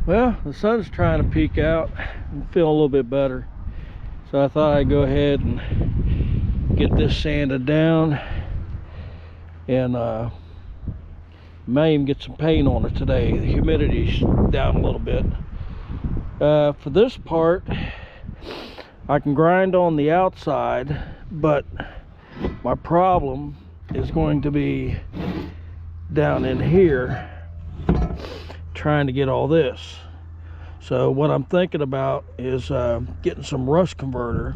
Well, the sun's trying to peek out and feel a little bit better. So I thought I'd go ahead and get this sanded down and may even get some paint on it today. The humidity's down a little bit. For this part, I can grind on the outside, but my problem is going to be down in here trying to get all this. So what I'm thinking about is getting some rust converter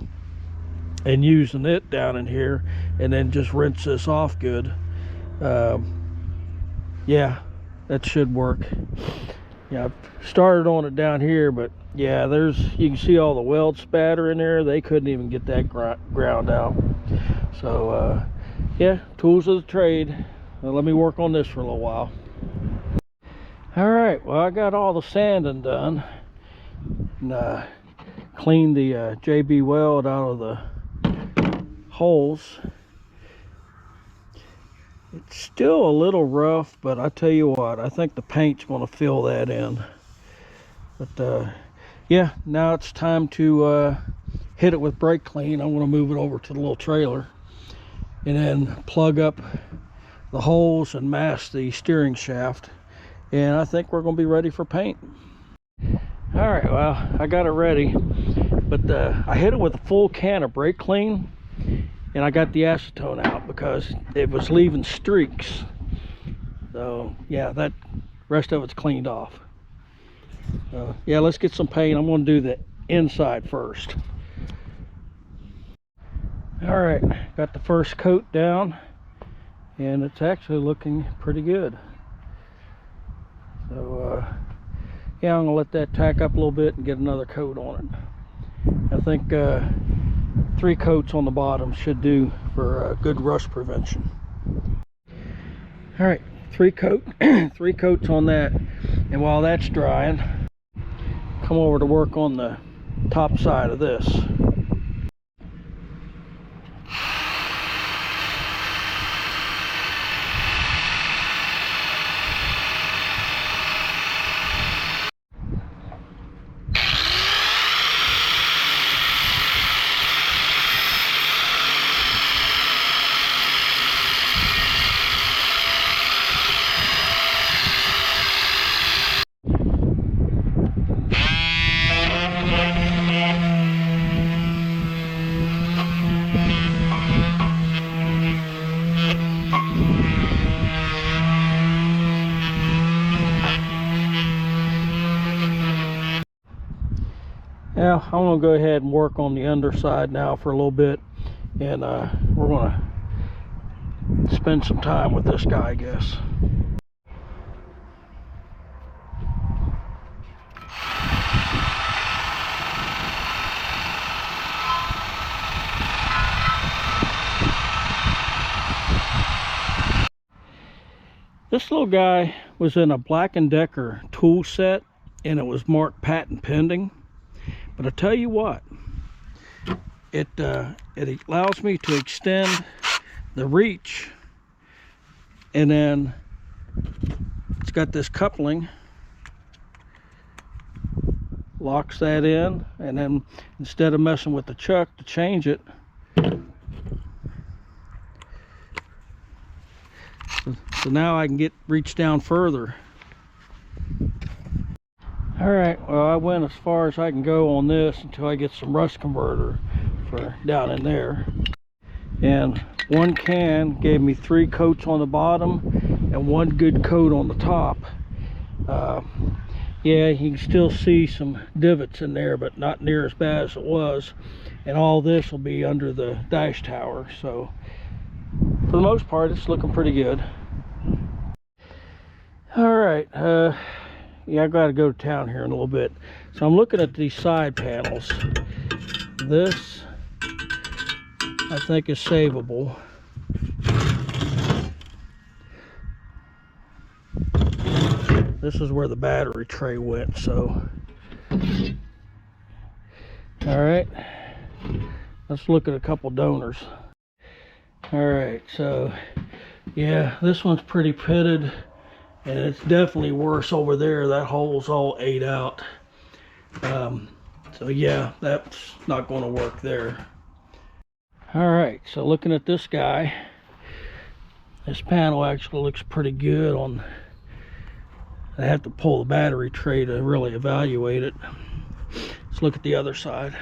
and using it down in here, and then just rinse this off good. Yeah, that should work. Yeah, I've started on it down here, but yeah, you can see all the weld spatter in there. They couldn't even get that ground out. So yeah, tools of the trade. Let me work on this for a little while. All right, well, I got all the sanding done and cleaned the JB Weld out of the holes. It's still a little rough, but I tell you what, I think the paint's going to fill that in. But yeah, now it's time to hit it with brake clean. I'm going to move it over to the little trailer and then plug up the holes and mask the steering shaft, and I think we're going to be ready for paint. All right, well, I got it ready, but I hit it with a full can of brake clean, and I got the acetone out because it was leaving streaks. So yeah, that rest of it's cleaned off. Yeah, let's get some paint. I'm going to do the inside first. All right, got the first coat down, and it's actually looking pretty good. So yeah, I'm gonna let that tack up a little bit and get another coat on it. I think 3 coats on the bottom should do for good rust prevention. All right, 3 coats on that, and while that's drying, come over to work on the top side of this. Now I'm going to go ahead and work on the underside now for a little bit, and we're going to spend some time with this guy, I guess. This little guy was in a Black & Decker tool set, and it was marked patent pending. But I tell you what, it allows me to extend the reach, and then it's got this coupling, locks that in, and then instead of messing with the chuck to change it, so now I can reach down further. All right, well, I went as far as I can go on this until I get some rust converter for down in there. And 1 can gave me 3 coats on the bottom and 1 good coat on the top. Yeah, you can still see some divots in there, but not near as bad as it was. And all this will be under the dash tower. So for the most part, it's looking pretty good. All right, yeah, I've got to go to town here in a little bit. So I'm looking at these side panels. This, I think, is savable. This is where the battery tray went, so. All right, let's look at a couple donors. All right, so yeah, this one's pretty pitted, And it's definitely worse over there. That hole's all ate out. So yeah, that's not going to work there. All right, so looking at this guy, this panel actually looks pretty good on. I have to pull the battery tray to really evaluate it. Let's look at the other side.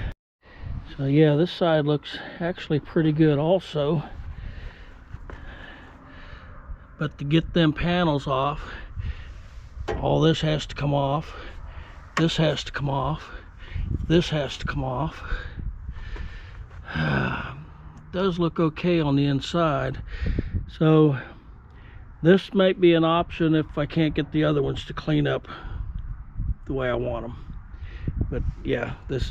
So yeah, this side looks actually pretty good also. But to get them panels off, all this has to come off. This has to come off. This has to come off. It does look okay on the inside. So this might be an option if I can't get the other ones to clean up the way I want them. But yeah, it's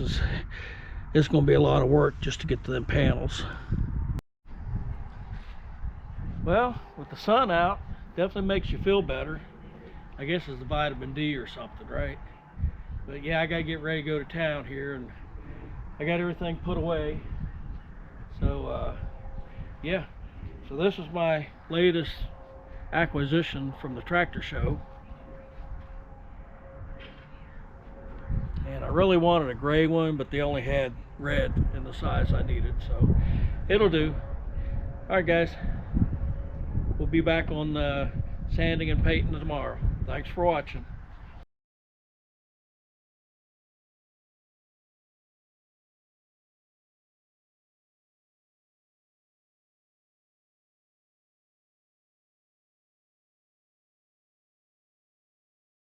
going to be a lot of work just to get to them panels. Well, with the sun out, definitely makes you feel better. I guess it's the vitamin D or something, right? But yeah, I gotta get ready to go to town here, and I got everything put away. So yeah, so this is my latest acquisition from the tractor show. And I really wanted a gray one, but they only had red in the size I needed, so it'll do. All right, guys. We'll be back on sanding and painting tomorrow. Thanks for watching.